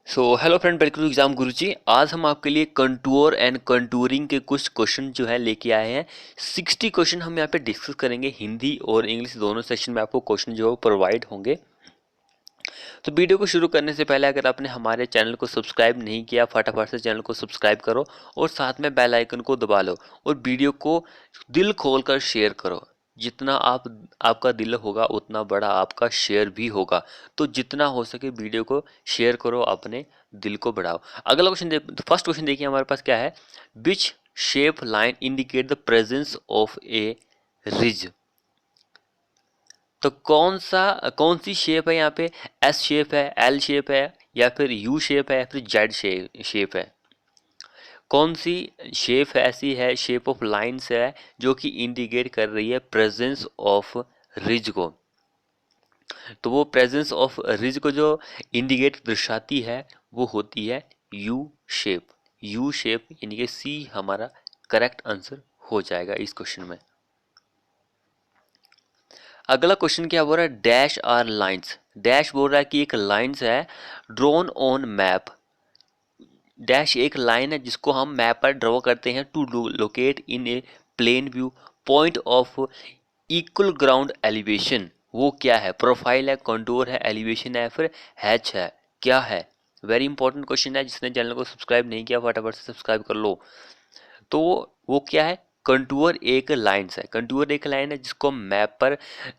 Hello friend, welcome to exam Guruji. आज हम आपके लिए कंटूर एंड कंटूरिंग के कुछ क्वेश्चन जो है लेके आए हैं। 60 क्वेश्चन हम यहाँ पे डिस्कस करेंगे। हिंदी और इंग्लिश दोनों सेक्शन में आपको क्वेश्चन जो है प्रोवाइड होंगे। तो वीडियो को शुरू करने से पहले अगर आपने हमारे चैनल को सब्सक्राइब नहीं किया, फटाफट से चैनल को सब्सक्राइब करो और साथ में बेल आइकन को दबा लो और वीडियो को दिल खोल कर शेयर करो। जितना आपका दिल होगा उतना बड़ा आपका शेयर भी होगा। तो जितना हो सके वीडियो को शेयर करो, अपने दिल को बढ़ाओ। अगला क्वेश्चन फर्स्ट क्वेश्चन देखिए हमारे पास क्या है। Which shape line indicate the presence of A ridge. तो कौन सी शेप है यहाँ पे। एस शेप है, एल शेप है, या फिर यू शेप है, या फिर जेड शेप है। कौन सी शेप ऐसी है, शेप ऑफ लाइंस है जो कि इंडिकेट कर रही है प्रेजेंस ऑफ रिज को। तो वो प्रेजेंस ऑफ रिज को जो इंडिकेट दर्शाती है वो होती है यू शेप। यू शेप यानी कि सी हमारा करेक्ट आंसर हो जाएगा इस क्वेश्चन में। अगला क्वेश्चन क्या बोल रहा है। Dash are lines. डैश बोल रहा है कि एक लाइंस है ड्रॉन ऑन मैप। डैश एक लाइन है जिसको हम मैप पर ड्रॉ करते हैं to locate in a plane view point of equal ground elevation. वो क्या है। प्रोफाइल है, कंटूर है, एलिवेशन है, फिर हैच है। क्या है। वेरी इंपॉर्टेंट क्वेश्चन है। जिसने चैनल को सब्सक्राइब नहीं किया फटाफट से सब्सक्राइब कर लो। तो वो क्या है। कंटूर एक लाइन्स है। कंटूर एक लाइन है जिसको हम मैप पर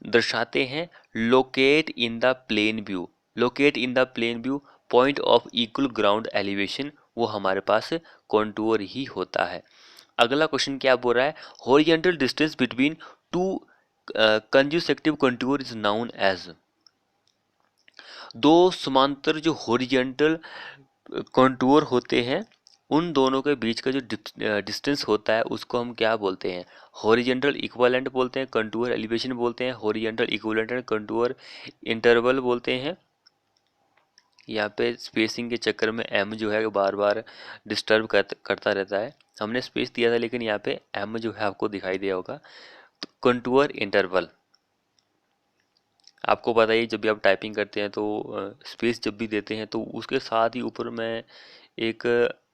दर्शाते हैं locate in the plane view. Locate in the plane view point of equal ground elevation, वो हमारे पास कंटूर ही होता है। अगला क्वेश्चन क्या बोल रहा है। Horizontal distance between two consecutive contour is known as. दो समांतर जो हॉरिजॉन्टल कंटूर होते हैं उन दोनों के बीच का जो डिस्टेंस होता है उसको हम क्या बोलते हैं। हॉरिजॉन्टल इक्विवेलेंट बोलते हैं, कंटूर एलिवेशन बोलते हैं, horizontal equivalent and contour interval बोलते हैं। यहाँ पे स्पेसिंग के चक्कर में एम जो है बार बार डिस्टर्ब करता रहता है। हमने स्पेस दिया था लेकिन यहाँ पे एम जो है आपको दिखाई दिया होगा। तो कंटूर इंटरवल आपको पता ही, जब भी आप टाइपिंग करते हैं तो स्पेस जब भी देते हैं तो उसके साथ ही ऊपर में एक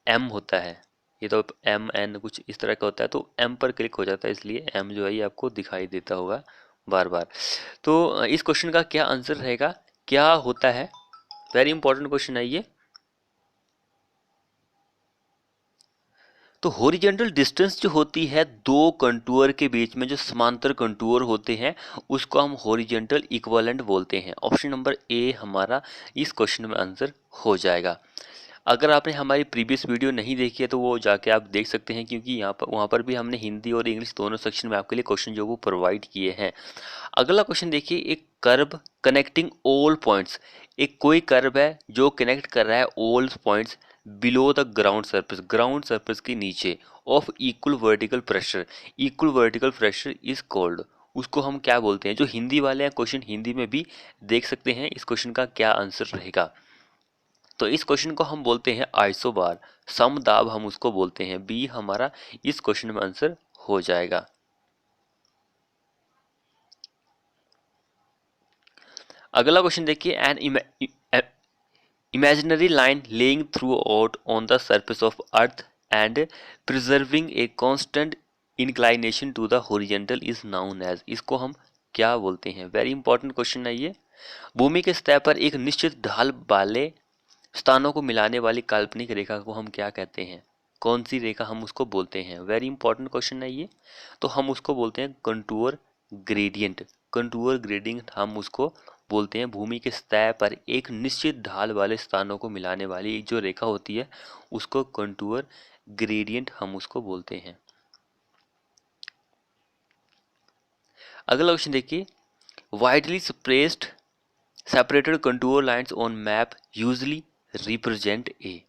एम होता है। ये तो एम एन कुछ इस तरह का होता है, तो एम पर क्लिक हो जाता है, इसलिए एम जो है ये आपको दिखाई देता होगा बार बार। तो इस क्वेश्चन का क्या आंसर रहेगा, क्या होता है। वेरी इंपॉर्टेंट क्वेश्चन है ये। तो हॉरिजॉन्टल डिस्टेंस जो होती है दो कंटूर के बीच में, जो समांतर कंटूर होते हैं उसको हम हॉरिजॉन्टल इक्विवेलेंट बोलते हैं। ऑप्शन नंबर ए हमारा इस क्वेश्चन में आंसर हो जाएगा। अगर आपने हमारी प्रीवियस वीडियो नहीं देखी है तो वो जाके आप देख सकते हैं, क्योंकि यहाँ पर वहाँ पर भी हमने हिंदी और इंग्लिश दोनों सेक्शन में आपके लिए क्वेश्चन जो वो प्रोवाइड किए हैं। अगला क्वेश्चन देखिए। एक कर्व कनेक्टिंग ऑल पॉइंट्स। एक कोई कर्व है जो कनेक्ट कर रहा है all points below the ground surface के नीचे of equal vertical pressure. Equal vertical pressure is called. उसको हम क्या बोलते हैं। जो हिंदी वाले हैं क्वेश्चन हिंदी में भी देख सकते हैं। इस क्वेश्चन का क्या आंसर रहेगा। तो इस क्वेश्चन को हम बोलते हैं आइसोबार। समदाब हम उसको बोलते हैं। बी हमारा इस क्वेश्चन में आंसर हो जाएगा। अगला क्वेश्चन देखिए। An imaginary line laying throughout on the surface of earth and preserving a constant inclination to the horizontal is known as। इसको हम क्या बोलते हैं। वेरी इंपॉर्टेंट क्वेश्चन है ये। भूमि के सतह पर एक निश्चित ढाल वाले स्थानों को मिलाने वाली काल्पनिक रेखा को हम क्या कहते हैं। कौन सी रेखा हम उसको बोलते हैं। वेरी इंपॉर्टेंट क्वेश्चन है ये। तो हम उसको बोलते हैं कंटूर ग्रेडियंट। कंटूर ग्रेडियंट हम उसको बोलते हैं। भूमि के सतह पर एक निश्चित ढाल वाले स्थानों को मिलाने वाली जो रेखा होती है उसको कंटूर ग्रेडियंट हम उसको बोलते हैं। अगला क्वेश्चन देखिए। Widely spaced separated contour lines on map usually represent a.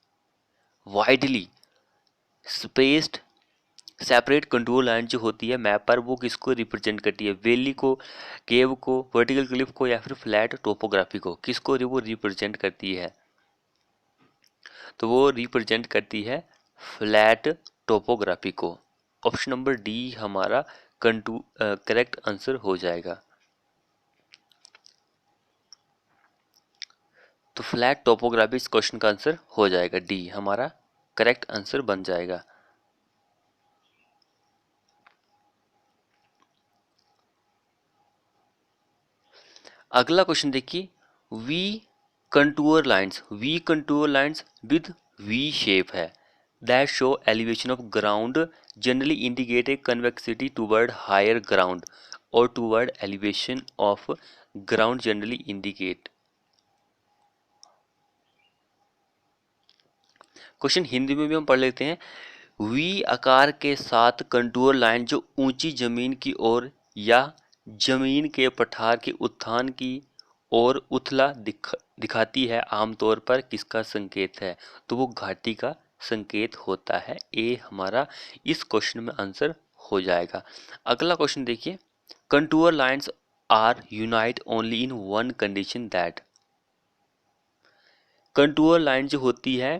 Widely spaced separate control line जो होती है मैप पर वो किसको रिप्रेजेंट करती है। वैली को, केव को, वर्टिकल क्लिफ को, या फिर फ्लैट टोपोग्राफी को, किसको वो रिप्रेजेंट करती है। तो वो रिप्रेजेंट करती है फ्लैट टोपोग्राफी को। ऑप्शन नंबर डी हमारा करेक्ट आंसर हो जाएगा। तो फ्लैट टोपोग्राफी इस क्वेश्चन का आंसर हो जाएगा, डी हमारा करेक्ट आंसर बन जाएगा। अगला क्वेश्चन देखिए, V contour lines with V shape है that show elevation of ground generally indicate a convexity toward higher ground और toward elevation of ground generally indicate. Question Hindi में भी हम पढ़ लेते हैं। वी आकार के साथ कंटूर लाइन जो ऊंची जमीन की ओर या जमीन के पठार के उत्थान की ओर उथला दिखाती है, आमतौर पर किसका संकेत है? तो वो घाटी का संकेत होता है। ए हमारा इस क्वेश्चन में आंसर हो जाएगा। अगला क्वेश्चन देखिए, contour lines are unite only in one condition that. Contour line जो होती है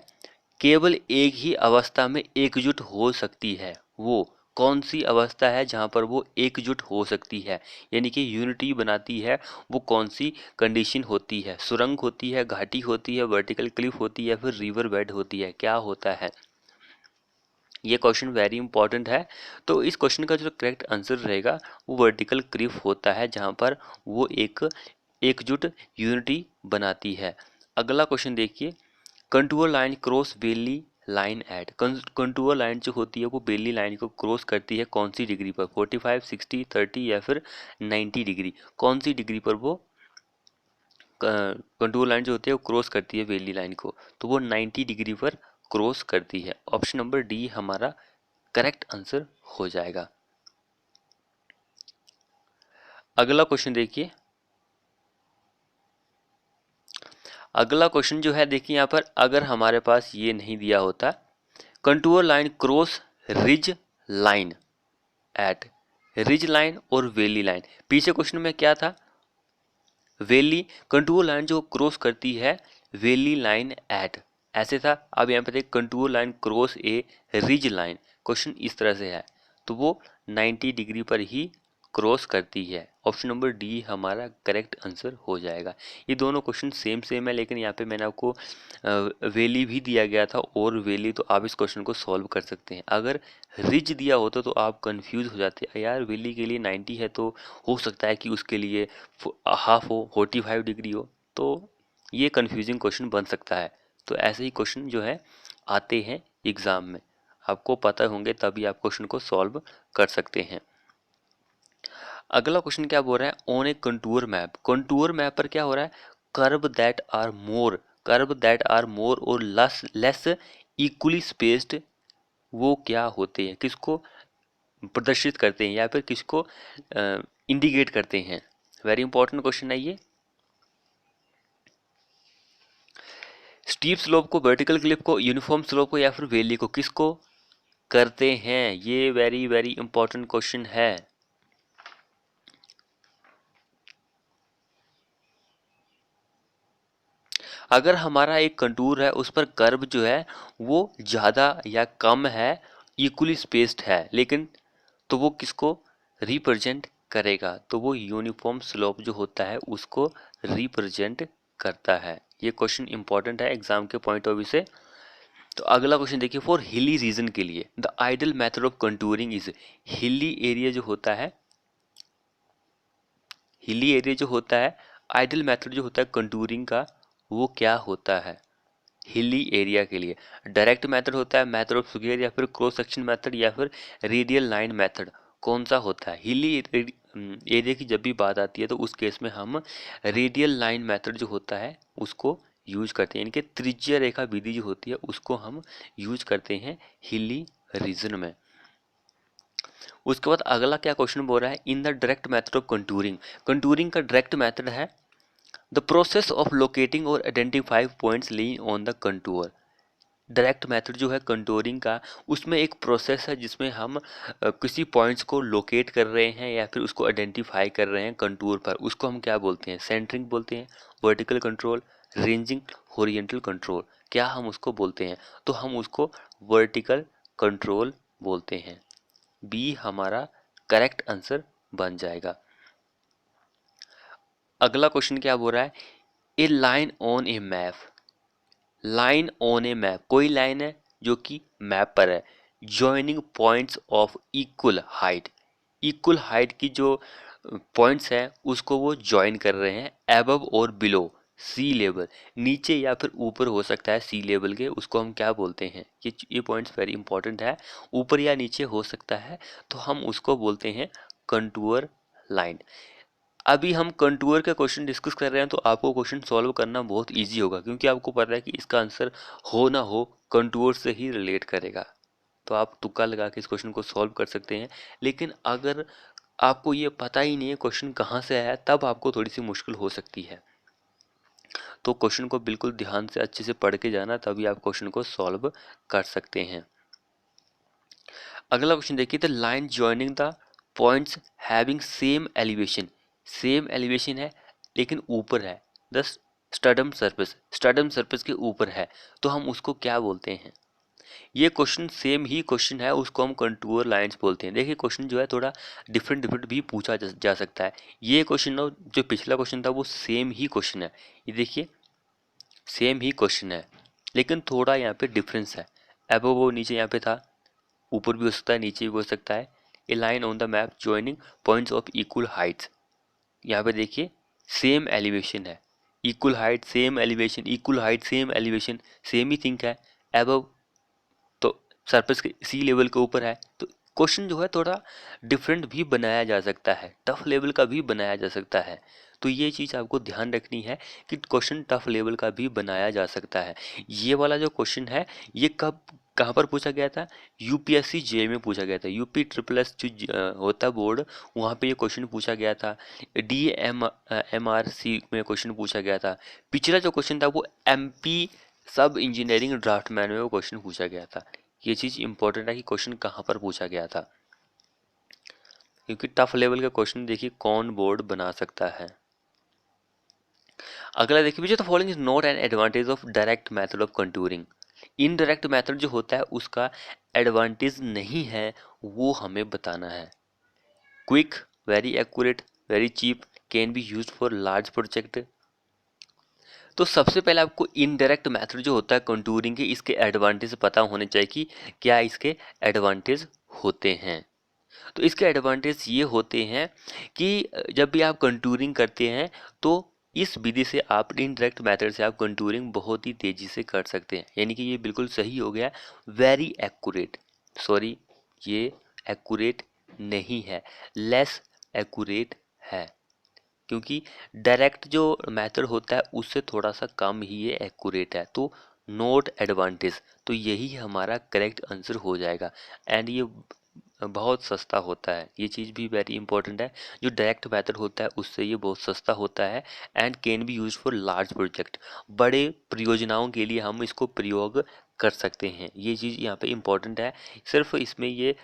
केवल एक ही अवस्था में एकजुट हो सकती है। वो कौन सी अवस्था है जहां पर वो एकजुट हो सकती है, यानी कि यूनिटी बनाती है? वो कौन सी कंडीशन होती है? सुरंग होती है, घाटी होती है, वर्टिकल क्लिफ होती है, या फिर रिवर बेड होती है? क्या होता है? ये क्वेश्चन वेरी इंपॉर्टेंट है। तो इस क्वेश्चन का जो करेक्ट आंसर रहेगा वो वर्टिकल क्लिफ होता है, जहां पर वो एक एकजुट यूनिटी बनाती है। अगला क्वेश्चन देखिए, contour line cross valley line at. Contour line जो होती है वो बेली लाइन को क्रॉस करती है कौन सी डिग्री पर? 45, 60, 30 या फिर 90 डिग्री? कौन सी डिग्री पर वो कंटूर लाइन जो होती है वो क्रॉस करती है बेली लाइन को? तो वो 90 डिग्री पर क्रॉस करती है। ऑप्शन नंबर डी हमारा करेक्ट आंसर हो जाएगा। अगला क्वेश्चन देखिए, अगला क्वेश्चन जो है देखिए यहाँ पर, अगर हमारे पास ये नहीं दिया होता contour line cross ridge line at, ridge line और वेली लाइन, पीछे क्वेश्चन में क्या था? वेली कंटूर लाइन जो क्रॉस करती है वेली लाइन एट, ऐसे था। अब यहाँ पे देख कंटूर लाइन क्रॉस ए रिज लाइन, क्वेश्चन इस तरह से है, तो वो 90 डिग्री पर ही क्रॉस करती है। ऑप्शन नंबर डी हमारा करेक्ट आंसर हो जाएगा। ये दोनों क्वेश्चन सेम सेम है, लेकिन यहाँ पे मैंने आपको वेली भी दिया गया था और वेली, तो आप इस क्वेश्चन को सॉल्व कर सकते हैं। अगर रिज दिया होता तो आप कंफ्यूज हो जाते, यार वेली के लिए 90 है तो हो सकता है कि उसके लिए हाफ हो, 45 डिग्री हो, तो ये कंफ्यूजिंग क्वेश्चन बन सकता है। तो ऐसे ही क्वेश्चन जो है आते हैं एग्जाम में, आपको पता होंगे तभी आप क्वेश्चन को सॉल्व कर सकते हैं। अगला क्वेश्चन क्या बोल रहा है? On A contour map, contour map पर क्या हो रहा है? कर्व दैट आर मोर और लेस इक्वली स्पेस्ड, वो क्या होते हैं? किसको प्रदर्शित करते हैं या फिर किसको इंडिकेट करते हैं? वेरी इंपॉर्टेंट क्वेश्चन है ये। स्टीप स्लोप को, वर्टिकल क्लिफ को, यूनिफॉर्म स्लोप को, या फिर वैली को, किसको करते हैं? ये वेरी वेरी इंपॉर्टेंट क्वेश्चन है। अगर हमारा एक कंटूर है उस पर कर्व जो है वो ज़्यादा या कम है, इक्वली स्पेस्ड है, लेकिन तो वो किसको रिप्रेजेंट करेगा? तो वो यूनिफॉर्म स्लोप जो होता है उसको रिप्रेजेंट करता है। ये क्वेश्चन इंपॉर्टेंट है एग्जाम के पॉइंट ऑफ व्यू से। तो अगला क्वेश्चन देखिए, फॉर हिली रीजन के लिए the ideal method of contouring is. Hilly area जो होता है, हिली एरिया जो होता है, आइडल मेथड जो होता है कंटूरिंग का, वो क्या होता है हिली एरिया के लिए? डायरेक्ट मेथड होता है, मेथड ऑफ स्क्वायर, या फिर क्रॉस सेक्शन मेथड, या फिर रेडियल लाइन मेथड? कौन सा होता है? हिली एरिया की जब भी बात आती है तो उस केस में हम रेडियल लाइन मेथड जो होता है उसको यूज करते हैं, यानी कि त्रिज्या रेखा विधि जो होती है उसको हम यूज करते हैं हिली रीजन में। उसके बाद अगला क्या क्वेश्चन बोल रहा है? In the direct method of contouring, contouring का डायरेक्ट मेथड है द प्रोसेस ऑफ लोकेटिंग और identify points lean on the contour. Direct method जो है कंटूरिंग का, उसमें एक प्रोसेस है जिसमें हम किसी पॉइंट्स को लोकेट कर रहे हैं या फिर उसको आइडेंटिफाई कर रहे हैं कंटूर पर, उसको हम क्या बोलते हैं? सेंटरिंग बोलते हैं, vertical control, ranging, horizontal control, क्या हम उसको बोलते हैं? तो हम उसको वर्टिकल कंट्रोल बोलते हैं। बी हमारा करेक्ट आंसर बन जाएगा। अगला क्वेश्चन क्या बोल रहा है? A line on a map, line on a map, कोई लाइन है जो कि मैप पर है, joining points of equal height, equal height की जो पॉइंट्स हैं उसको वो ज्वाइन कर रहे हैं, एबव और बिलो सी लेवल, नीचे या फिर ऊपर हो सकता है सी लेवल के, उसको हम क्या बोलते हैं, ये पॉइंट्स वेरी इंपॉर्टेंट है, ऊपर या नीचे हो सकता है तो हम उसको बोलते हैं कंटूर लाइन। अभी हम कंटूर के क्वेश्चन डिस्कस कर रहे हैं तो आपको क्वेश्चन सॉल्व करना बहुत इजी होगा, क्योंकि आपको पता है कि इसका आंसर हो ना हो कंटूर से ही रिलेट करेगा, तो आप तुक्का लगा के इस क्वेश्चन को सॉल्व कर सकते हैं। लेकिन अगर आपको ये पता ही नहीं है क्वेश्चन कहाँ से आया, तब आपको थोड़ी सी मुश्किल हो सकती है। तो क्वेश्चन को बिल्कुल ध्यान से अच्छे से पढ़ के जाना, तभी आप क्वेश्चन को सॉल्व कर सकते हैं। अगला क्वेश्चन देखिए, the line joining the points having same elevation, same elevation है लेकिन ऊपर है, द स्टडम सरफेस, स्टडम सरफेस के ऊपर है, तो हम उसको क्या बोलते हैं। ये क्वेश्चन सेम ही क्वेश्चन है, उसको हम कंटूर लाइंस बोलते हैं। देखिए क्वेश्चन जो है थोड़ा डिफरेंट डिफरेंट भी पूछा जा सकता है। ये क्वेश्चन जो पिछला क्वेश्चन था वो सेम ही क्वेश्चन है, ये देखिए सेम ही क्वेश्चन है, लेकिन थोड़ा यहाँ पे डिफरेंस है। अब वो नीचे यहाँ पे था, ऊपर भी हो सकता है नीचे भी हो सकता है। A line on the map joining points of equal heights, यहाँ पे देखिए सेम एलिवेशन है, equal height same elevation, equal height same elevation, same ही थिंक है। अब तो सरफेस के सी लेवल के ऊपर है, तो क्वेश्चन जो है थोड़ा डिफरेंट भी बनाया जा सकता है, टफ लेवल का भी बनाया जा सकता है। तो ये चीज़ आपको ध्यान रखनी है कि क्वेश्चन टफ लेवल का भी बनाया जा सकता है। ये वाला जो क्वेश्चन है ये कब कहाँ पर पूछा गया था, यूपीएससी जे में पूछा गया था, यूपी ट्रिपल एस जो होता बोर्ड, वहाँ पे ये क्वेश्चन पूछा गया था। DMRC में क्वेश्चन पूछा गया था। पिछला जो क्वेश्चन था वो MP सब इंजीनियरिंग ड्राफ्टमैन में वो क्वेश्चन पूछा गया था। ये चीज़ इंपॉर्टेंट है कि क्वेश्चन कहाँ पर पूछा गया था, क्योंकि टफ लेवल का क्वेश्चन देखिए कौन बोर्ड बना सकता है। अगला देखिए, विच of the following is not an advantage of direct method of contouring. Indirect method जो होता है उसका एडवांटेज नहीं है, वो हमें बताना है। Quick, very accurate, very cheap, can be used for large project. तो सबसे पहले आपको इनडायरेक्ट मेथड जो होता है कंटूरिंग के, इसके एडवांटेज पता होने चाहिए कि क्या इसके एडवांटेज होते हैं। तो इसके एडवांटेज ये होते हैं कि जब भी आप कंटूरिंग करते हैं तो इस विधि से आप इनडायरेक्ट मेथड से आप कंटूरिंग बहुत ही तेजी से कर सकते हैं, यानी कि ये बिल्कुल सही हो गया। वेरी एक्यूरेट, सॉरी ये एक्यूरेट नहीं है, लेस एक्यूरेट है, क्योंकि डायरेक्ट जो मेथड होता है उससे थोड़ा सा कम ही ये एक्यूरेट है। तो नोट एडवांटेज, तो यही हमारा करेक्ट आंसर हो जाएगा। एंड ये बहुत सस्ता होता है, ये चीज़ भी वेरी इंपॉर्टेंट है। जो डायरेक्ट मेथड होता है उससे ये बहुत सस्ता होता है। And can be use for large project, बड़े परियोजनाओं के लिए हम इसको प्रयोग कर सकते हैं। ये चीज़ यहाँ पे इम्पोर्टेंट है, सिर्फ इसमें ये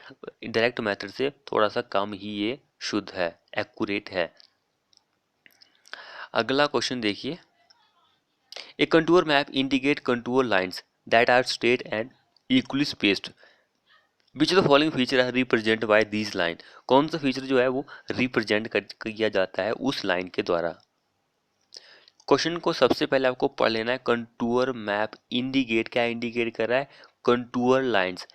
डायरेक्ट मेथड से थोड़ा सा कम ही ये शुद्ध है, एक्यूरेट है। अगला क्वेश्चन देखिए, a contour map indicate contour lines that are straight and equally spaced, which of the following feature are represent by this line. कौन सा फीचर जो है वो रिप्रेजेंट किया जाता है उस लाइन के द्वारा। क्वेश्चन को सबसे पहले आपको पढ़ लेना है। कंटूर मैप इंडिकेट, क्या इंडिकेट कर रहा है, कंटूर लाइंस।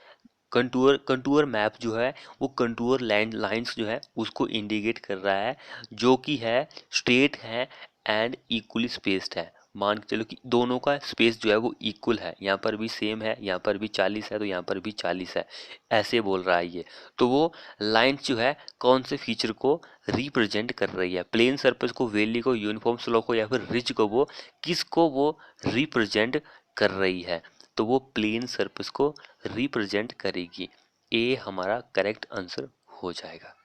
कंटूर मैप जो है वो कंटूर लाइंस जो है उसको इंडिकेट कर रहा है, जो कि है स्ट्रेट है एंड इक्वली स्पेस्ड है। मान के चलो कि दोनों का स्पेस जो है वो इक्वल है, यहाँ पर भी सेम है, यहाँ पर भी 40 है तो यहाँ पर भी 40 है, ऐसे बोल रहा है ये। तो वो लाइन जो है कौन से फीचर को रिप्रेजेंट कर रही है, प्लेन सरफेस को, वैली को, यूनिफॉर्म स्लोप को, या फिर रिज को, वो किसको वो रिप्रेजेंट कर रही है। तो वो प्लेन सरफेस को रिप्रेजेंट करेगी। ए हमारा करेक्ट आंसर हो जाएगा।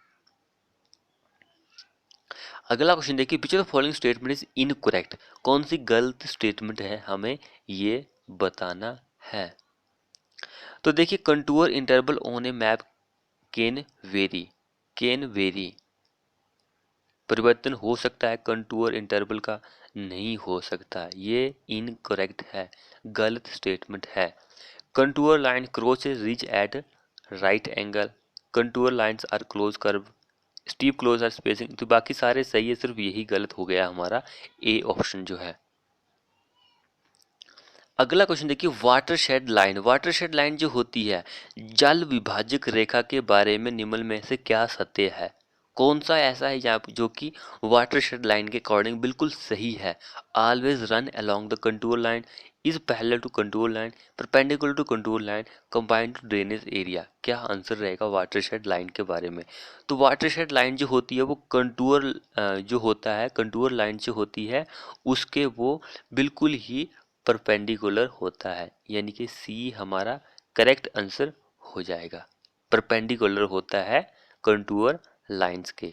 अगला क्वेश्चन देखिए, विच of the following statement is incorrect. कौन सी गलत स्टेटमेंट है, हमें ये बताना है। तो देखिए, contour interval on a map can very, can very, परिवर्तन हो सकता है, कंटूर इंटरवल का नहीं हो सकता, ये इनकरेक्ट है, गलत स्टेटमेंट है। Contour line cross ridge at right angle, contour lines are close curve, steep close are spacing. तो बाकी सारे सही है, सिर्फ यही गलत हो गया हमारा, ए ऑप्शन जो है। अगला क्वेश्चन देखिए, वाटरशेड लाइन। वाटरशेड लाइन जो होती है, जल विभाजक रेखा के बारे में निम्न में से क्या सत्य है? कौन सा ऐसा है यहाँ जो कि वाटरशेड लाइन के अकॉर्डिंग बिल्कुल सही है? Always run along the contour line, is parallel to contour line, perpendicular to contour line, combined to drainage area. क्या आंसर रहेगा वाटरशेड लाइन के बारे में? तो वाटरशेड लाइन जो होती है वो कंटूर जो होता है, कंटूर लाइन जो होती है उसके वो बिल्कुल ही परपेंडिकुलर होता है, यानी कि सी हमारा करेक्ट आंसर हो जाएगा। परपेंडिकुलर होता है कंटूर लाइंस के।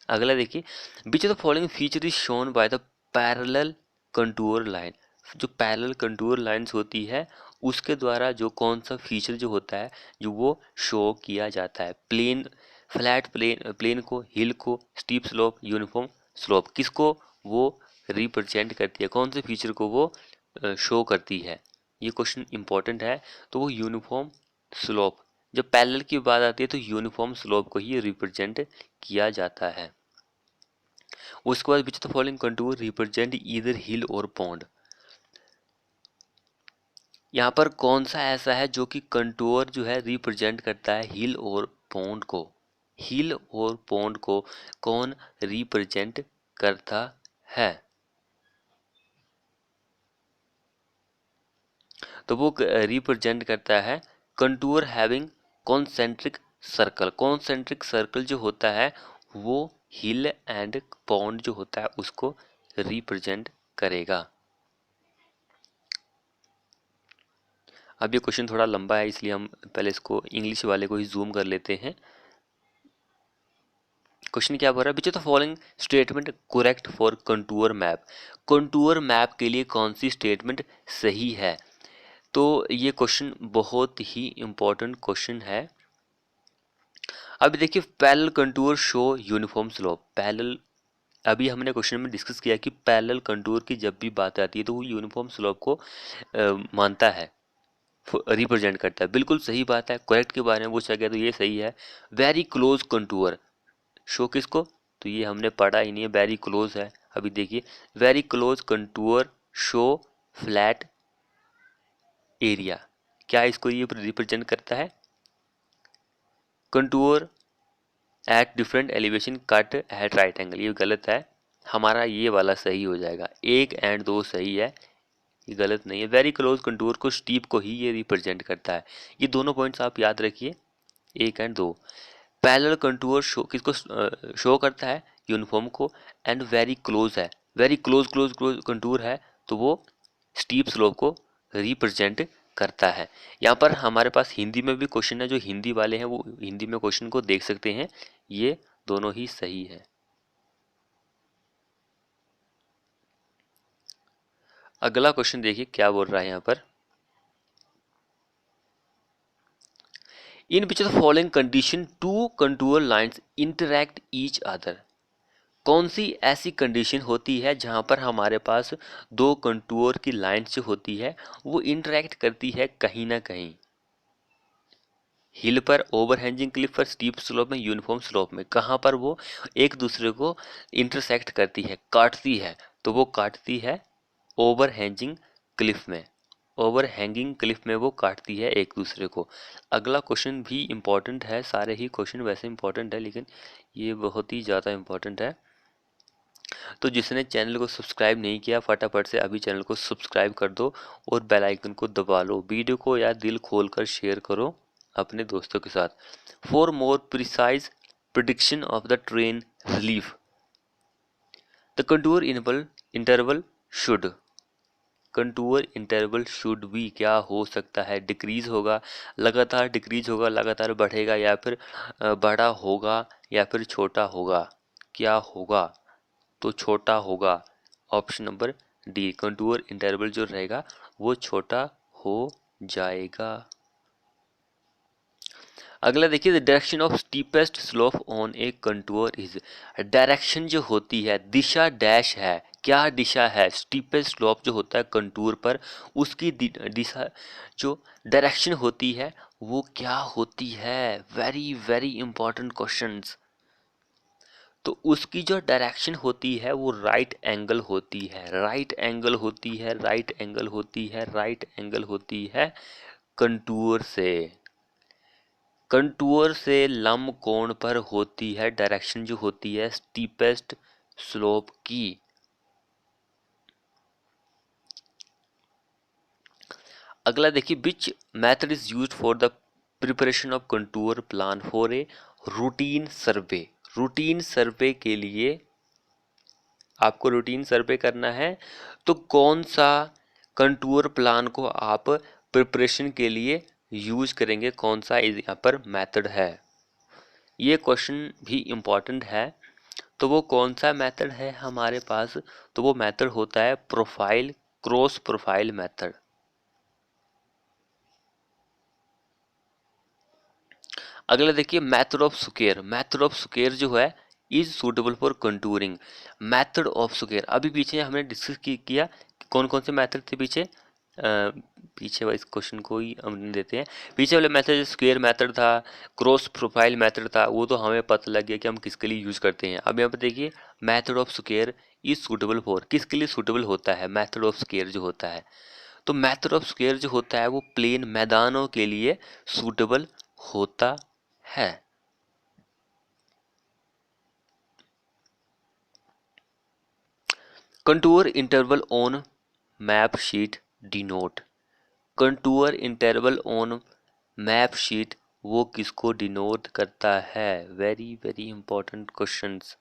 अगला देखिए, विच of the following feature is shown by the parallel contour line. जो पैरेलल कंटूर लाइंस होती है उसके द्वारा जो कौन सा फीचर जो होता है जो वो शो किया जाता है? प्लेन, फ्लैट प्लेन, प्लेन को, हिल को, स्टीप स्लोप, यूनिफॉर्म स्लोप, किसको वो रिप्रेजेंट करती है? कौन से फीचर को वो शो करती है? ये क्वेश्चन इंपॉर्टेंट है। तो वो यूनिफॉर्म स्लोप, जब पैरेलल की बात आती है तो यूनिफॉर्म स्लोप को ही रिप्रेजेंट किया जाता है। उसके बाद which the following contour represent either hill or pond. यहाँ पर कौन सा ऐसा है जो कि कंटूर जो है रिप्रेजेंट करता है हिल और पॉन्ड को? हिल और पॉन्ड को कौन रिप्रेजेंट करता है? तो वो रिप्रेजेंट करता है contour having concentric circle. Concentric circle जो होता है वो हिल एंड पॉन्ड जो होता है उसको रिप्रेजेंट करेगा। अब ये क्वेश्चन थोड़ा लंबा है इसलिए हम पहले इसको इंग्लिश वाले को ही जूम कर लेते हैं। क्वेश्चन क्या बोल रहा है, विच of the following statement correct for contour map. Contour map के लिए कौन सी स्टेटमेंट सही है? तो ये क्वेश्चन बहुत ही इंपॉर्टेंट क्वेश्चन है। अब देखिए, parallel contour show uniform slope. Parallel, अभी हमने क्वेश्चन में डिस्कस किया कि पैरेलल कंटूर की जब भी बात आती है तो वो यूनिफॉर्म स्लोप को मानता है, रिप्रेजेंट करता है। बिल्कुल सही बात है, करेक्ट के बारे में पूछा गया तो ये सही है। वेरी क्लोज कंटूर शो किसको? तो ये हमने पढ़ा ही नहीं है, वेरी क्लोज है। अभी देखिए, very close contour show flat area, क्या इसको ये रिप्रेजेंट करता है? Contour at different elevation cut at right angle, ये गलत है। हमारा ये वाला सही हो जाएगा, 1 एंड 2 सही है, ये गलत नहीं है। वेरी क्लोज कंटूर को, स्टीप को ही ये रिप्रेजेंट करता है। ये दोनों पॉइंट्स आप याद रखिए, 1 एंड 2। पैरेलल कंटूर शो किसको शो करता है? यूनिफॉर्म को। एंड वेरी क्लोज है, very close close close contour है तो वो स्टीप स्लोप को रिप्रेजेंट करता है। यहाँ पर हमारे पास हिंदी में भी क्वेश्चन है, जो हिंदी वाले हैं वो हिंदी में क्वेश्चन को देख सकते हैं, ये दोनों ही सही है। अगला क्वेश्चन देखिए क्या बोल रहा है यहाँ पर, in which of the following condition two contour lines interact each other. कौन सी ऐसी कंडीशन होती है जहां पर हमारे पास दो कंटूर की लाइंस जो होती है वो इंटरैक्ट करती है कहीं ना कहीं? हिल पर, ओवरहैंगिंग क्लिफ पर, स्टीप स्लोप में, यूनिफॉर्म स्लोप में, कहाँ पर वो एक दूसरे को इंटरसेक्ट करती है, काटती है? तो वो काटती है ओवरहैंगिंग क्लिफ में। ओवरहैंगिंग क्लिफ में वो काटती है एक दूसरे को। अगला क्वेश्चन भी इंपॉर्टेंट है, सारे ही क्वेश्चन वैसे इंपॉर्टेंट है लेकिन ये बहुत ही ज़्यादा इंपॉर्टेंट है। तो जिसने चैनल को सब्सक्राइब नहीं किया फटाफट से अभी चैनल को सब्सक्राइब कर दो और बेल आइकन को दबा लो। वीडियो को यार दिल खोल कर शेयर करो अपने दोस्तों के साथ। For more precise prediction of the train relief, the contour interval should, contour interval should भी क्या हो सकता है? डिक्रीज होगा, लगातार डिक्रीज होगा, लगातार बढ़ेगा, या फिर बड़ा होगा, या फिर छोटा होगा? क्या होगा? तो छोटा होगा। Option number D, contour interval जो रहेगा वो छोटा हो जाएगा। अगला देखिए, the direction of steepest slope on A contour is. Direction जो होती है, दिशा डैश है, क्या दिशा है? स्टीपेस्ट स्लोप जो होता है कंटूर पर उसकी दिशा जो डायरेक्शन होती है वो क्या होती है? Very very important questions. तो उसकी जो डायरेक्शन होती है वो राइट एंगल होती है, राइट एंगल होती है, राइट एंगल होती है, राइट एंगल होती है कंटूर से। कंटूर से लंब कोण पर होती है डायरेक्शन जो होती है स्टीपेस्ट स्लोप की। अगला देखिए, which method is used for the preparation of contour plan for a routine survey. Routine survey के लिए आपको रूटीन सर्वे करना है, तो कौन सा कंटूर प्लान को आप प्रिपरेशन के लिए यूज करेंगे, कौन सा यहाँ पर मेथड है। ये क्वेश्चन भी इम्पॉर्टेंट है। तो वो कौन सा मेथड है हमारे पास, तो वो मेथड होता है प्रोफाइल, क्रॉस प्रोफाइल मेथड। अगला देखिए, method of square. Method of square जो है is suitable for contouring. Method of square अभी पीछे हमने डिस्कस किया कौन कौन से मेथड थे पीछे। पीछे वाले इस क्वेश्चन को ही हम देते हैं। पीछे वाले मेथड स्क्वायर मेथड था, क्रॉस प्रोफाइल मेथड था, वो तो हमें पता लग गया कि हम किसके लिए यूज करते हैं। अब यहाँ पर देखिए, method of square is suitable for, किसके लिए सूटेबल होता है मेथड ऑफ स्क्वायर जो होता है। तो मेथड ऑफ स्क्वायर जो होता है वो प्लेन मैदानों के लिए सूटेबल होता है। Contour interval on map sheet denote. Contour interval on map sheet वो किसको डिनोट करता है। Very very important questions.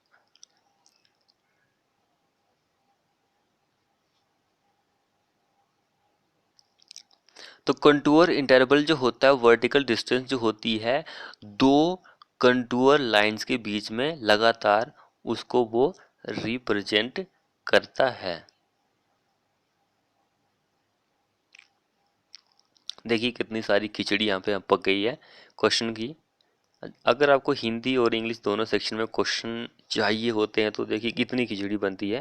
तो कंटूर इंटरवल जो होता है, वर्टिकल डिस्टेंस जो होती है दो कंटूर लाइंस के बीच में लगातार, उसको वो रिप्रेजेंट करता है। देखिए कितनी सारी खिचड़ी यहाँ पे पक गई है क्वेश्चन की। अगर आपको हिंदी और इंग्लिश दोनों सेक्शन में क्वेश्चन चाहिए होते हैं तो देखिए कितनी खिचड़ी बनती है।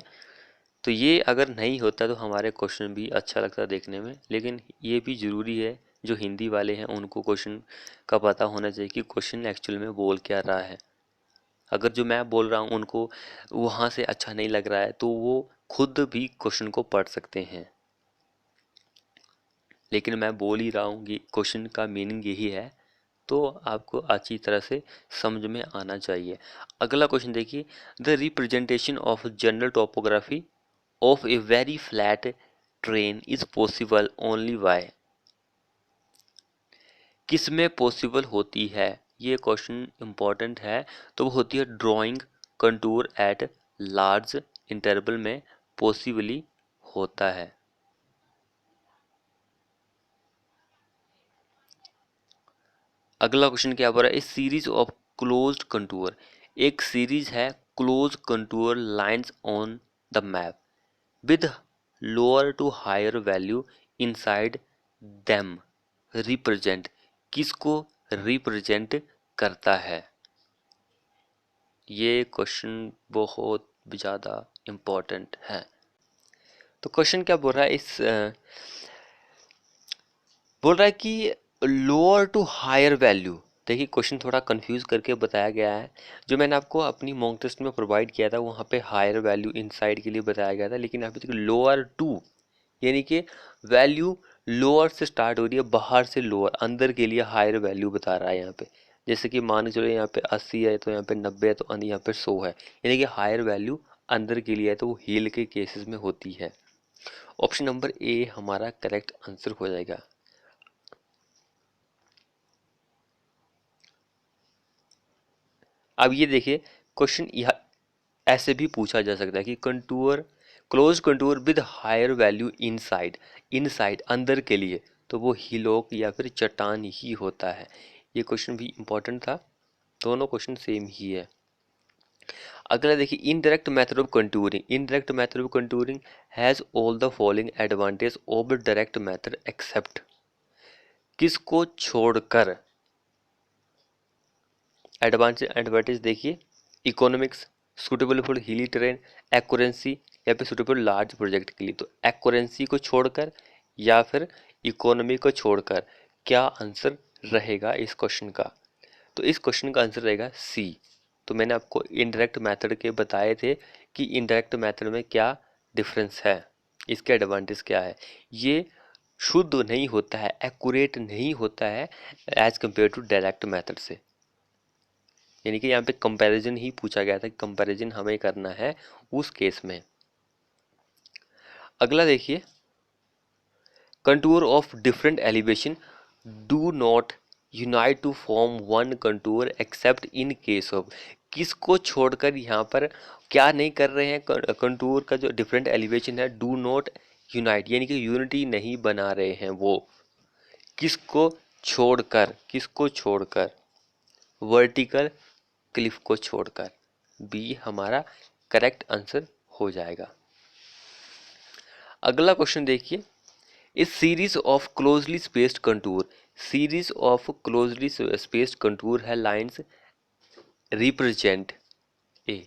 तो ये अगर नहीं होता तो हमारे क्वेश्चन भी अच्छा लगता देखने में, लेकिन ये भी ज़रूरी है जो हिंदी वाले हैं उनको क्वेश्चन का पता होना चाहिए कि क्वेश्चन एक्चुअल में बोल क्या रहा है। अगर जो मैं बोल रहा हूँ उनको वहाँ से अच्छा नहीं लग रहा है तो वो खुद भी क्वेश्चन को पढ़ सकते हैं, लेकिन मैं बोल ही रहा हूँ कि क्वेश्चन का मीनिंग यही है, तो आपको अच्छी तरह से समझ में आना चाहिए। अगला क्वेश्चन देखिए, the representation of general topography of a very flat train is possible only by. किस में पॉसिबल होती है, ये क्वेश्चन इंपॉर्टेंट है। तो वो होती है drawing contour at large interval में पॉसिबली होता है। अगला क्वेश्चन क्या बोल रहा है, ए सीरीज ऑफ क्लोज्ड कंटूर। एक सीरीज है close contour lines on the map with lower to higher value inside them represent, किसको रिप्रेजेंट करता है। ये क्वेश्चन बहुत ज़्यादा इम्पोर्टेंट है। तो क्वेश्चन क्या बोल रहा है, बोल रहा है कि लोअर टू हायर वैल्यू। देखिए क्वेश्चन थोड़ा कंफ्यूज करके बताया गया है। जो मैंने आपको अपनी मॉक टेस्ट में प्रोवाइड किया था वहाँ पे हायर वैल्यू इनसाइड के लिए बताया गया था, लेकिन यहाँ पे देखिए लोअर टू, यानी कि वैल्यू लोअर से स्टार्ट हो रही है, बाहर से लोअर, अंदर के लिए हायर वैल्यू बता रहा है यहाँ पे। जैसे कि मान के चलो यहाँ पे 80 है तो यहाँ पे 90 है तो यहाँ पे 100 है, यानी कि हायर वैल्यू अंदर के लिए है, तो वो हील के केसेस में होती है। ऑप्शन नंबर ए हमारा करेक्ट आंसर हो जाएगा। अब ये देखिए क्वेश्चन यह ऐसे भी पूछा जा सकता है कि contour, close contour with higher value inside, inside अंदर के लिए, तो वो हिलॉक या फिर चट्टान ही होता है। ये क्वेश्चन भी इंपॉर्टेंट था, दोनों क्वेश्चन सेम ही है। अगला देखिए, indirect method of contouring. Indirect method of contouring has all the following advantage of direct method except, किसको छोड़कर। एडवांटेज देखिए, economics, suitable for hilly terrain, accuracy, या फिर सुटेबल लार्ज प्रोजेक्ट के लिए। तो एक्यूरेंसी को छोड़कर या फिर इकोनॉमी को छोड़कर क्या आंसर रहेगा इस क्वेश्चन का, तो इस क्वेश्चन का आंसर रहेगा सी। तो मैंने आपको इनडायरेक्ट मेथड के बताए थे कि इनडायरेक्ट मेथड में क्या डिफरेंस है, इसके एडवांटेज क्या है। ये शुद्ध नहीं होता है, एक्यूरेट नहीं होता है as compare to direct method से। यानी कि यहाँ पे कंपैरिजन ही पूछा गया था कि कंपैरिजन हमें करना है उस केस में। अगला देखिए, contour of different elevation do not unite to form one contour except in case of, किसको छोड़कर यहाँ पर क्या नहीं कर रहे हैं, कंटूर का जो डिफरेंट एलिवेशन है डू नॉट यूनाइट यानी कि यूनिटी नहीं बना रहे हैं, वो किसको छोड़कर, किसको छोड़कर, वर्टिकल क्लिफ को छोड़कर। बी हमारा करेक्ट आंसर हो जाएगा। अगला क्वेश्चन देखिए, इस series of closely spaced contour, series of closely spaced contour है लाइंस रिप्रेजेंट ए।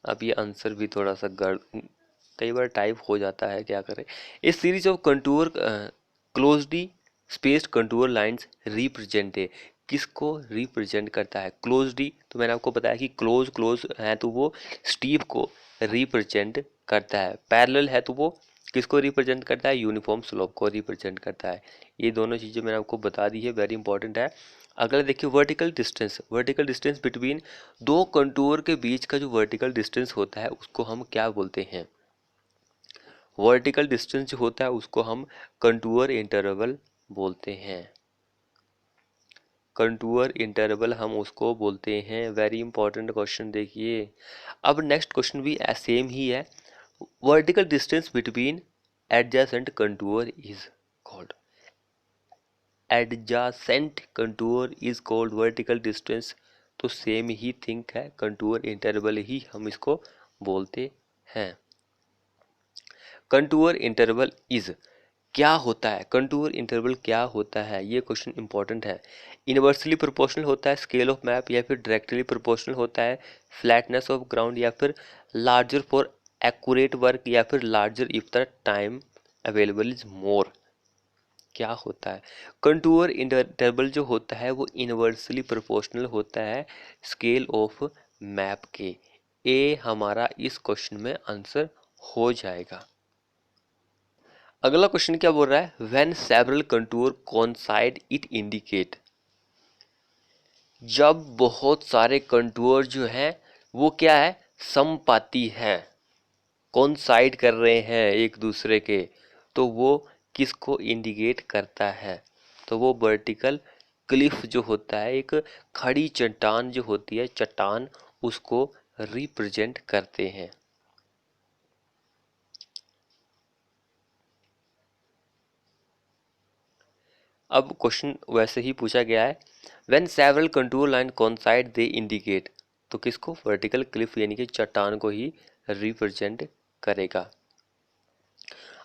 अब ये आंसर भी थोड़ा सा कई बार टाइप हो जाता है, क्या करें। इस series of contour closely spaced contour lines represent a, किसको रिप्रेजेंट करता है। क्लोजली तो मैंने आपको बताया कि क्लोज क्लोज है तो वो स्टीप को रिप्रेजेंट करता है, पैरेलल है तो वो किसको रिप्रेजेंट करता है, यूनिफॉर्म स्लोप को रिप्रेजेंट करता है। ये दोनों चीज़ें मैंने आपको बता दी है, वेरी इंपॉर्टेंट है। अगला देखिए, vertical distance, vertical distance between दो कंटूर के बीच का जो वर्टिकल डिस्टेंस होता है उसको हम क्या बोलते हैं। वर्टिकल डिस्टेंस जो होता है उसको हम कंटूर इंटरवल बोलते हैं, कंटूर इंटरवल हम उसको बोलते हैं। वेरी इंपॉर्टेंट क्वेश्चन देखिए। अब नेक्स्ट क्वेश्चन भी सेम ही है, vertical distance between adjacent contour is called, adjacent contour is called vertical distance, तो सेम ही थिंक है, कंटूर इंटरवल ही हम इसको बोलते हैं। कंटूर इंटरवल इज क्या होता है, कंटूर इंटरवल क्या होता है, ये क्वेश्चन इंपॉर्टेंट है। इनवर्सली प्रोपोर्शनल होता है स्केल ऑफ मैप, या फिर डायरेक्टली प्रोपोर्शनल होता है फ्लैटनेस ऑफ ग्राउंड, या फिर लार्जर फॉर एक्यूरेट वर्क, या फिर larger if the time available is more. क्या होता है, कंटूर इंटरवल जो होता है वो इनवर्सली प्रोपोर्शनल होता है स्केल ऑफ मैप के। ए हमारा इस क्वेश्चन में आंसर हो जाएगा। अगला क्वेश्चन क्या बोल रहा है, when several contour coincide it indicate, जब बहुत सारे कंटूर जो हैं वो क्या है, समपाती है, कोइंसाइड कर रहे हैं एक दूसरे के, तो वो किसको इंडिकेट करता है, तो वो वर्टिकल क्लिफ जो होता है, एक खड़ी चट्टान जो होती है, चट्टान, उसको रिप्रेजेंट करते हैं। अब क्वेश्चन वैसे ही पूछा गया है, when several contour line coincide they indicate, तो किसको, वर्टिकल क्लिफ यानी कि चट्टान को ही रिप्रेजेंट करेगा।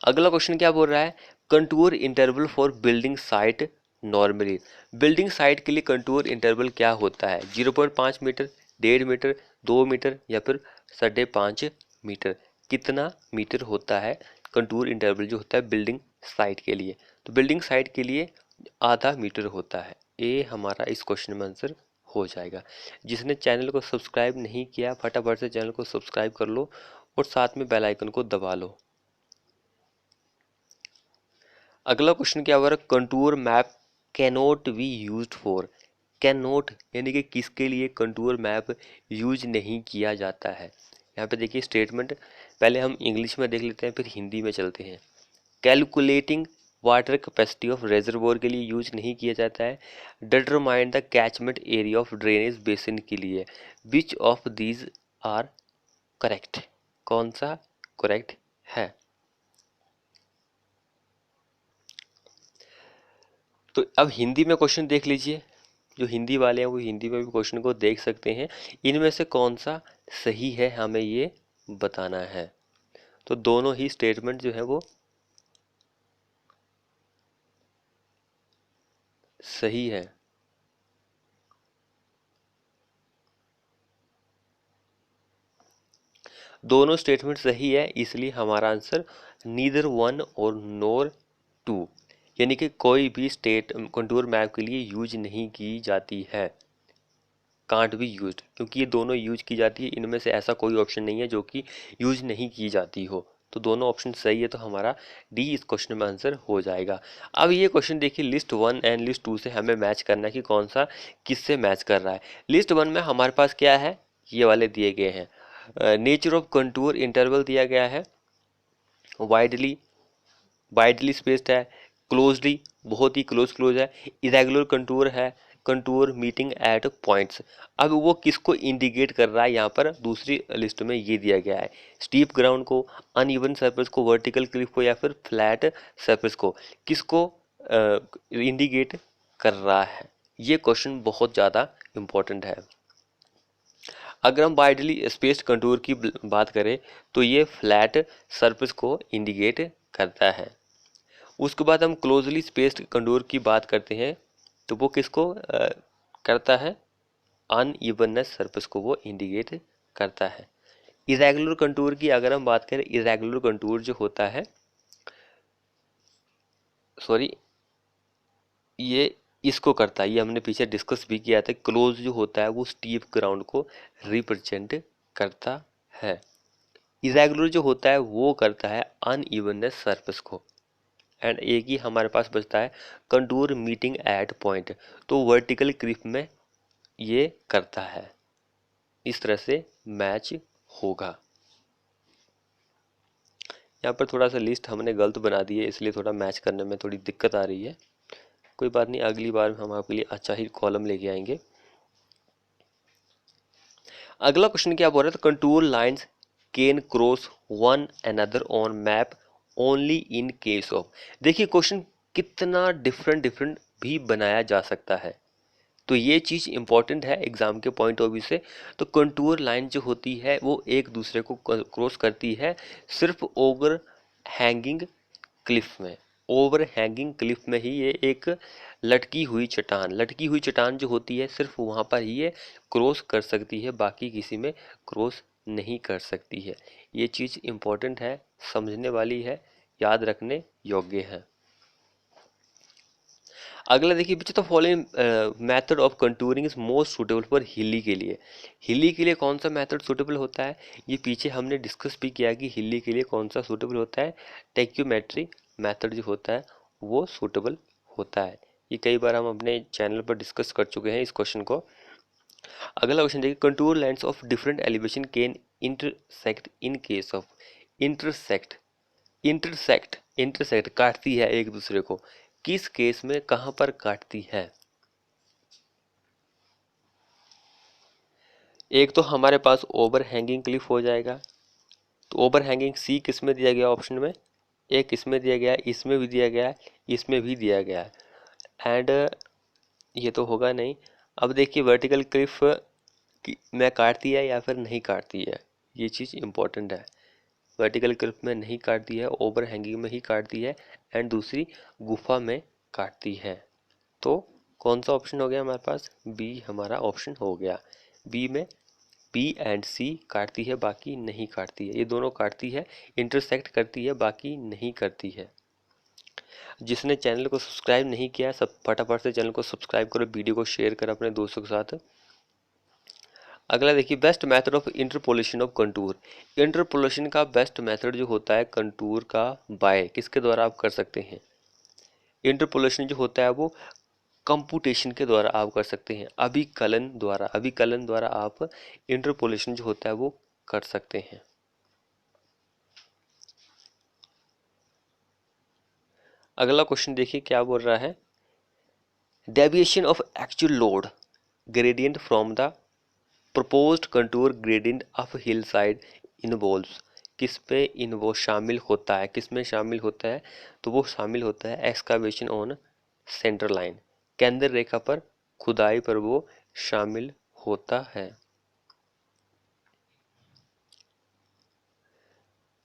अगला क्वेश्चन क्या बोल रहा है, contour interval for building site normally, building site के लिए कंटूर इंटरवल क्या होता है, 0.5 मीटर, 1.5 मीटर, 2 मीटर, या फिर 5.5 मीटर, कितना मीटर होता है कंटूर इंटरवल जो होता है बिल्डिंग साइट के लिए, तो बिल्डिंग साइट के लिए आधा मीटर होता है। ए हमारा इस क्वेश्चन में आंसर हो जाएगा। जिसने चैनल को सब्सक्राइब नहीं किया फटाफट से चैनल को सब्सक्राइब कर लो और साथ में बेल आइकन को दबा लो। अगला क्वेश्चन क्या हो रहा है, contour map cannot B used for, cannot यानी कि किसके लिए कंटूर मैप यूज नहीं किया जाता है। यहाँ पे देखिए स्टेटमेंट, पहले हम इंग्लिश में देख लेते हैं फिर हिंदी में चलते हैं। Calculating water capacity of reservoir के लिए यूज नहीं किया जाता है। Determine the catchment area of drainage basin के लिए, which of these are correct, कौन सा करेक्ट है। तो अब हिंदी में क्वेश्चन देख लीजिए, जो हिंदी वाले हैं वो हिंदी में भी क्वेश्चन को देख सकते हैं, इनमें से कौन सा सही है हमें ये बताना है। तो दोनों ही स्टेटमेंट जो है वो सही है। दोनों स्टेटमेंट सही है, इसलिए हमारा आंसर नीदर वन और नोर टू, यानी कि कोई भी स्टेट कंटूर मैप के लिए यूज नहीं की जाती है। कांट बी यूज्ड, क्योंकि ये दोनों यूज की जाती है, इनमें से ऐसा कोई ऑप्शन नहीं है जो कि यूज नहीं की जाती हो। तो दोनों ऑप्शन सही है, तो हमारा डी इस क्वेश्चन में आंसर हो जाएगा। अब ये क्वेश्चन देखिए, लिस्ट 1 एंड लिस्ट 2 से हमें मैच करना है कि कौन सा किससे मैच कर रहा है। लिस्ट 1 में हमारे पास क्या है, ये वाले दिए गए हैं। नेचर ऑफ कंटूर इंटरवल दिया गया है, वाइडली वाइडली स्पेस्ड है, क्लोजली बहुत ही क्लोज है, इरेगुलर कंटूर है, कंटूर मीटिंग एट पॉइंट्स। अब वो किसको इंडिकेट कर रहा है, यहाँ पर दूसरी लिस्ट में ये दिया गया है, स्टीप ग्राउंड को, अनइवन सरफेस को, वर्टिकल क्लिफ को, या फिर फ्लैट सरफेस को, किसको इंडिकेट कर रहा है। ये क्वेश्चन बहुत ज़्यादा इम्पोर्टेंट है। अगर हम वाइडली स्पेस्ड कंटूर की बात करें तो ये फ्लैट सरफेस को इंडिकेट करता है। उसके बाद हम क्लोजली स्पेस्ड कंटूर की बात करते हैं तो वो किसको करता है, अनइवननेस सरफेस को वो इंडिकेट करता है। इरेगुलर कंटूर की अगर हम बात करें, इरेगुलर कंटूर जो होता है, सॉरी, ये इसको करता है, ये हमने पीछे डिस्कस भी किया था, क्लोज जो होता है वो स्टीप ग्राउंड को रिप्रेजेंट करता है। इरेगुलर जो होता है वो करता है अनइवननेस सरफेस को। एंड एक ही हमारे पास बचता है कंटूर मीटिंग एट पॉइंट, तो वर्टिकल क्लिफ में ये करता है। इस तरह से मैच होगा। यहाँ पर थोड़ा सा लिस्ट हमने गलत बना दी है, इसलिए थोड़ा मैच करने में थोड़ी दिक्कत आ रही है। कोई बात नहीं, अगली बार हम आपके लिए अच्छा ही कॉलम लेके आएंगे। अगला क्वेश्चन क्या बोल रहा है, तो contour lines can cross one another on map only in case of. देखिए क्वेश्चन कितना डिफरेंट डिफरेंट भी बनाया जा सकता है, तो ये चीज़ इंपॉर्टेंट है एग्जाम के पॉइंट ऑफ व्यू से। तो कंटूर लाइन जो होती है वो एक दूसरे को क्रॉस करती है सिर्फ ओवर हैंगिंग क्लिफ में। ओवर हैंगिंग क्लिफ में ही ये एक लटकी हुई चट्टान जो होती है सिर्फ वहाँ पर ही ये क्रॉस कर सकती है, बाकी किसी में क्रॉस नहीं कर सकती है। ये चीज़ इम्पोर्टेंट है, समझने वाली है, याद रखने योग्य है। अगला देखिए, विच the following method of contouring is most suitable for हिली के लिए। हिली के लिए कौन सा मेथड सुटेबल होता है, ये पीछे हमने डिस्कस भी किया कि हिली के लिए कौन सा सुटेबल होता है। टेक्यूमेट्री मेथड जो होता है वो सुटेबल होता है। ये कई बार हम अपने चैनल पर डिस्कस कर चुके हैं इस क्वेश्चन को। अगला क्वेश्चन देखिए, contour lines of different elevation can intersect in case of. Intersect intersect intersect काटती है एक दूसरे को, किस केस में कहां पर काटती है। एक तो हमारे पास ओवर हैंगिंग क्लिफ हो जाएगा, तो ओवर हैंगिंग सी किस में दिया गया ऑप्शन में, एक इसमें दिया गया है, इसमें भी दिया गया है, इसमें भी दिया गया है, एंड ये तो होगा नहीं। अब देखिए वर्टिकल क्लिफ में काटती है या फिर नहीं काटती है, ये चीज़ इंपॉर्टेंट है। वर्टिकल क्लिफ में नहीं काटती है, ओवर हैंगिंग में ही काटती है, एंड दूसरी गुफा में काटती है। तो कौन सा ऑप्शन हो गया हमारे पास, बी हमारा ऑप्शन हो गया। बी में बी एंड सी काटती है, बाकी नहीं काटती है। ये दोनों काटती है, इंटरसेक्ट करती है, बाकी नहीं करती है। जिसने चैनल को सब्सक्राइब नहीं किया सब फटाफट से चैनल को सब्सक्राइब करो, वीडियो को शेयर करो अपने दोस्तों के साथ। अगला देखिए, best method of interpolation of contour. Interpolation का बेस्ट मेथड जो होता है कंटूर का, बाय किसके द्वारा आप कर सकते हैं। इंटरपोलेशन जो होता है वो कंप्यूटेशन के द्वारा आप कर सकते हैं, अभिकलन द्वारा आप इंटरपोलेशन जो होता है वो कर सकते हैं। अगला क्वेश्चन देखिए क्या बोल रहा है, deviation of actual load gradient from the proposed contour gradient of hill side involves. किस पे इन्वो शामिल होता है, किस में शामिल होता है, तो वो शामिल होता है एक्सकावेशन ऑन सेंटर लाइन, केंद्र रेखा पर खुदाई पर वो शामिल होता है।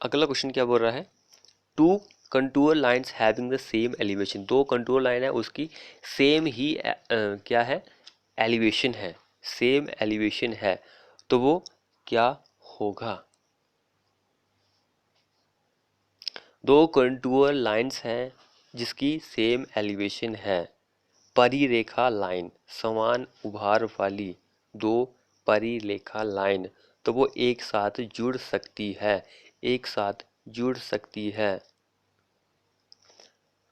अगला क्वेश्चन क्या बोल रहा है, two contour lines having the same elevation. दो कंटूर लाइन है उसकी सेम ही क्या है, एलिवेशन है, सेम एलिवेशन है, तो वो क्या होगा। दो कंटूर लाइंस हैं जिसकी सेम एलिवेशन है, परिरेखा लाइन, समान उभार वाली, दो परिरेखा लाइन, तो वो एक साथ जुड़ सकती है, एक साथ जुड़ सकती है।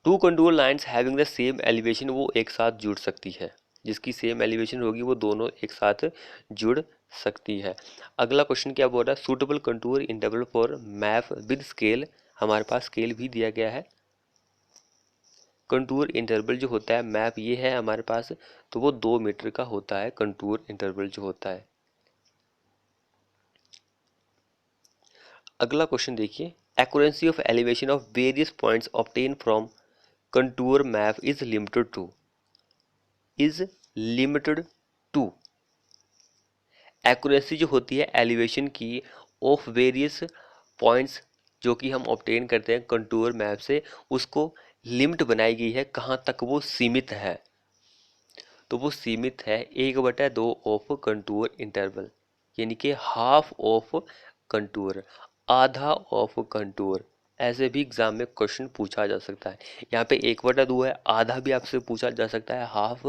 Two contour lines having the same elevation, वो एक साथ जुड़ सकती है, जिसकी सेम एलिवेशन होगी वो दोनों एक साथ जुड़ सकती है। अगला क्वेश्चन क्या बोल रहा है, suitable contour interval for map with scale, हमारे पास स्केल भी दिया गया है। कंटूर इंटरवल जो होता है मैप ये है हमारे पास, तो वो 2 मीटर का होता है कंटूर इंटरवल जो होता है। अगला क्वेश्चन देखिए, accuracy of elevation of various points obtain from contour map is limited to, is limited to. Accuracy जो होती है एलिवेशन की ऑफ वेरियस पॉइंट्स जो कि हम ऑब्टेन करते हैं कंटूर मैप से, उसको लिमिट बनाई गई है, कहाँ तक वो सीमित है, तो वो सीमित है 1/2 ऑफ कंटूर इंटरवल, यानी कि हाफ ऑफ कंटूर, आधा ऑफ कंटूर। ऐसे भी एग्जाम में क्वेश्चन पूछा जा सकता है, यहाँ पे 1/2 है, आधा भी आपसे पूछा जा सकता है, हाफ,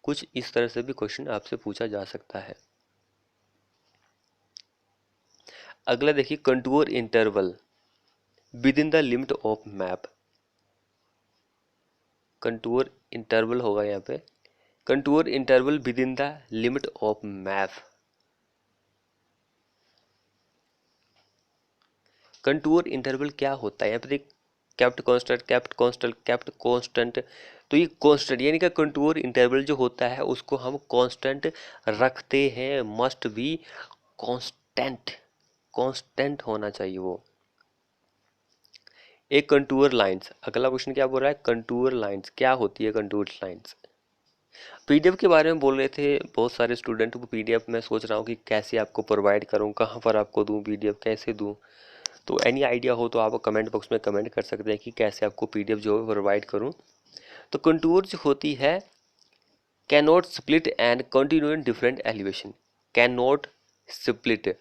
कुछ इस तरह से भी क्वेश्चन आपसे पूछा जा सकता है। अगला देखिए, contour interval with in the limit of map, contour interval होगा यहाँ पे, contour interval with in the limit of map. Contour interval क्या होता है, यहाँ पे देख, kept constant, kept constant, kept constant, तो ये कांस्टेंट यानी कि कंटूर इंटरवल जो होता है उसको हम कांस्टेंट रखते हैं, मस्ट बी कांस्टेंट, कांस्टेंट होना चाहिए वो। एक कंटूर लाइंस, अगला क्वेश्चन क्या बोल रहा है, कंटूर लाइंस क्या होती है, कंटूर लाइंस। पीडीएफ के बारे में बोल रहे थे बहुत सारे स्टूडेंट, वो पीडीएफ मैं सोच रहा हूँ कि कैसे आपको प्रोवाइड करूँ, कहाँ पर आपको दूँ पीडीएफ, कैसे दूँ, तो एनी आइडिया हो तो आप कमेंट बॉक्स में कमेंट कर सकते हैं कि कैसे आपको पीडीएफ जो है प्रोवाइड करूँ। तो कंटूर जो होती है, can not split and continue in different elevation, can not split,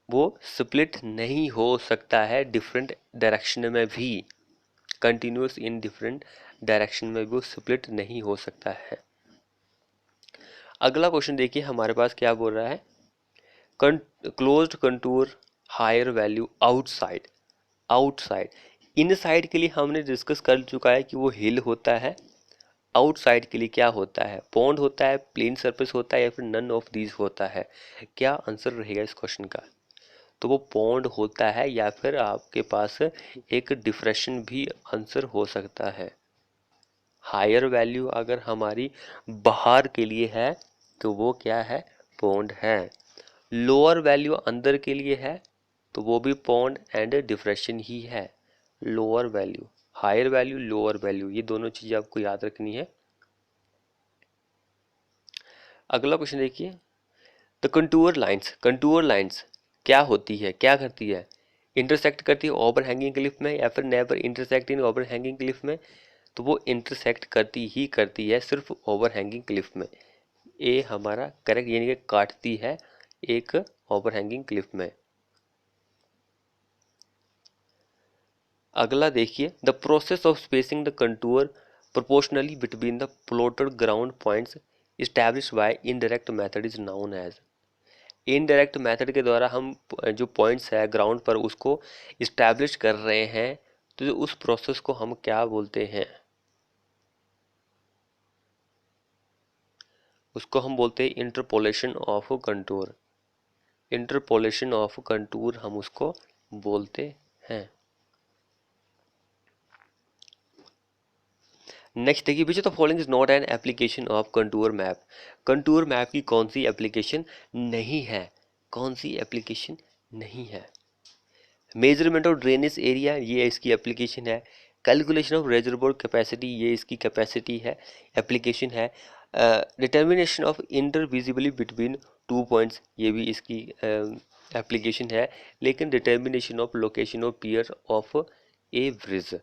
वो स्प्लिट नहीं हो सकता है डिफरेंट डायरेक्शन में भी, कंटिन्यूस इन डिफरेंट डायरेक्शन में भी वो स्प्लिट नहीं हो सकता है। अगला क्वेश्चन देखिए हमारे पास क्या बोल रहा है, closed contour higher value outside, outside, inside के लिए हमने डिस्कस कर चुका है कि वो हिल होता है, आउटसाइड के लिए क्या होता है, पॉन्ड होता है, प्लेन सरफेस होता है, या फिर नन ऑफ दीज होता है, क्या आंसर रहेगा इस क्वेश्चन का, तो वो पॉन्ड होता है, या फिर आपके पास एक डिफ्रेशन भी आंसर हो सकता है। हायर वैल्यू अगर हमारी बाहर के लिए है तो वो क्या है, पॉन्ड है, लोअर वैल्यू अंदर के लिए है तो वो भी पॉन्ड एंड डिफ्रेशन ही है। Lower value, higher value, lower value, ये दोनों चीजें आपको याद रखनी है। अगला क्वेश्चन देखिए, the contour lines, contour lines क्या होती है, क्या करती है, इंटरसेक्ट करती है ओवर हैंगिंग क्लिफ में, या फिर नेवर इंटरसेक्ट इन ओवर हैंगिंग क्लिफ में, तो वो इंटरसेक्ट करती ही करती है सिर्फ ओवर हैंगिंग क्लिफ में, ए हमारा करेक्ट, यानी कि काटती है एक ओवर हैंगिंग क्लिफ में। अगला देखिए, the process of spacing the contour proportionally between the plotted ground points established by indirect method is known as, indirect method के द्वारा हम जो पॉइंट्स है ग्राउंड पर उसको इस्टेब्लिश कर रहे हैं, तो जो उस प्रोसेस को हम क्या बोलते हैं, उसको हम बोलते हैं interpolation of contour, interpolation of contour हम उसको बोलते हैं। नेक्स्ट देखिए, विच of the following is not an application of contour map, contour map की कौन सी एप्लीकेशन नहीं है, कौन सी एप्लीकेशन नहीं है। मेजरमेंट ऑफ ड्रेनेज एरिया, ये इसकी एप्लीकेशन है। कैलकुलेशन ऑफ रेजर्वोयर कैपेसिटी, ये इसकी कैपेसिटी है, एप्लीकेशन है। Determination of intervisibility between two points, ये भी इसकी एप्लीकेशन है। लेकिन determination of location of pier of a bridge,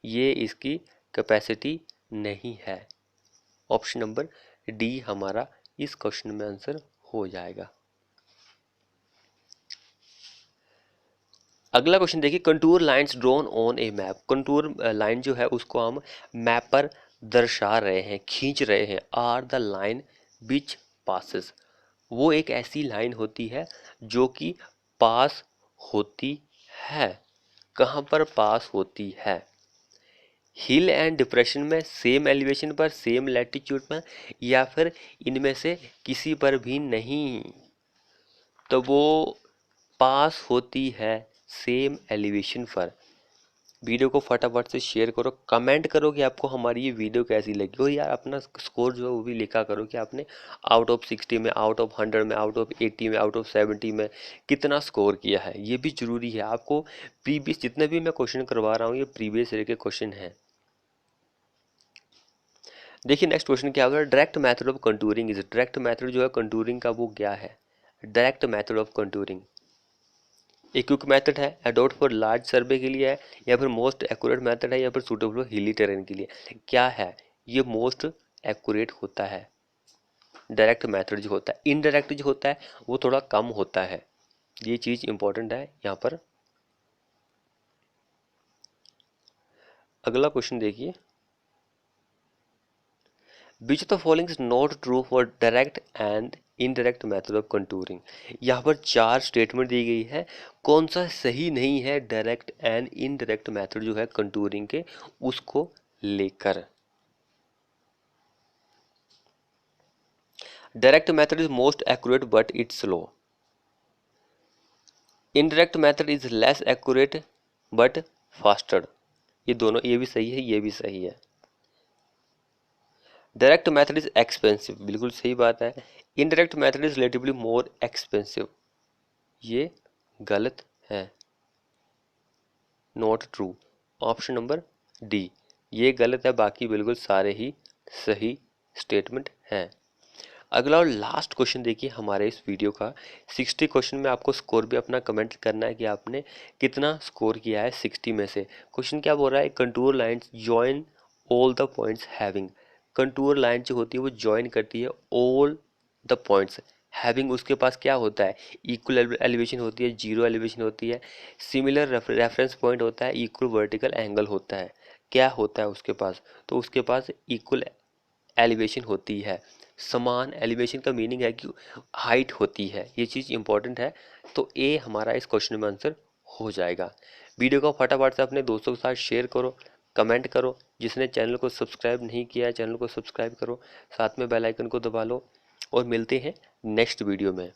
ये इसकी कैपेसिटी नहीं है। ऑप्शन नंबर डी हमारा इस क्वेश्चन में आंसर हो जाएगा। अगला क्वेश्चन देखिए, contour lines drawn on a map, contour line जो है उसको हम मैप पर दर्शा रहे हैं, खींच रहे हैं, are the line which passes, वो एक ऐसी लाइन होती है जो कि पास होती है। कहाँ पर पास होती है? हिल एंड डिप्रेशन में, सेम एलिवेशन पर, सेम लैटिट्यूड में, या फिर इनमें से किसी पर भी नहीं। तो वो पास होती है सेम एलिवेशन पर। वीडियो को फटाफट से शेयर करो, कमेंट करो कि आपको हमारी ये वीडियो कैसी लगी, और यार अपना स्कोर जो है वो भी लिखा करो कि आपने आउट ऑफ 60 में, आउट ऑफ 100 में, आउट ऑफ 80 में, आउट ऑफ 70 में कितना स्कोर किया है। ये भी जरूरी है। आपको प्रीवियस जितने भी मैं क्वेश्चन करवा रहा हूँ ये प्रीवियस ईयर के क्वेश्चन हैं। देखिए नेक्स्ट क्वेश्चन क्या होगा, direct method of contouring is, direct method जो है कंटूरिंग का वो क्या है? डायरेक्ट मेथड ऑफ कंटूरिंग एक क्विक मेथड है, अडोप्ट फॉर लार्ज सर्वे के लिए है, या फिर मोस्ट एक्यूरेट मेथड है, या फिर सूटेबल हिली टेरेन के लिए। क्या है? ये मोस्ट एक्यूरेट होता है। डायरेक्ट मेथड जो होता है, इनडायरेक्ट जो होता है वो थोड़ा कम होता है। ये चीज इंपॉर्टेंट है यहाँ पर। अगला क्वेश्चन देखिए, विच of the following is not true for direct and indirect method of contouring. यहाँ पर 4 स्टेटमेंट दी गई है, कौन सा सही नहीं है डायरेक्ट एंड इनडायरेक्ट मेथड जो है कंटूरिंग के, उसको लेकर। Direct method is most accurate but it's slow. Indirect method is less accurate but faster. ये दोनों, ये भी सही है, ये भी सही है। डायरेक्ट मेथड इज एक्सपेंसिव, बिल्कुल सही बात है। Indirect method is relatively more expensive, ये गलत है, not true. Option number D ये गलत है, बाकी बिल्कुल सारे ही सही स्टेटमेंट हैं। अगला और लास्ट क्वेश्चन देखिए हमारे इस वीडियो का। 60 क्वेश्चन में आपको स्कोर भी अपना कमेंट करना है कि आपने कितना स्कोर किया है 60 में से। क्वेश्चन क्या बोल रहा है, contour lines join all the points having. Contour line जो होती है वो ज्वाइन करती है ऑल द पॉइंट्स हैविंग, उसके पास क्या होता है, इक्वल एलिवेशन होती है, जीरो एलिवेशन होती है, सिमिलर रेफरेंस पॉइंट होता है, इक्वल वर्टिकल एंगल होता है। क्या होता है उसके पास? तो उसके पास इक्वल एलिवेशन होती है। समान एलिवेशन का मीनिंग है कि हाइट होती है, ये चीज़ इंपॉर्टेंट है। तो ए हमारा इस क्वेश्चन में आंसर हो जाएगा। वीडियो को फटाफट से अपने दोस्तों के साथ शेयर करो, कमेंट करो। जिसने चैनल को सब्सक्राइब नहीं किया है चैनल को सब्सक्राइब करो, साथ में बेल आइकन को दबा लो, और मिलते हैं नेक्स्ट वीडियो में।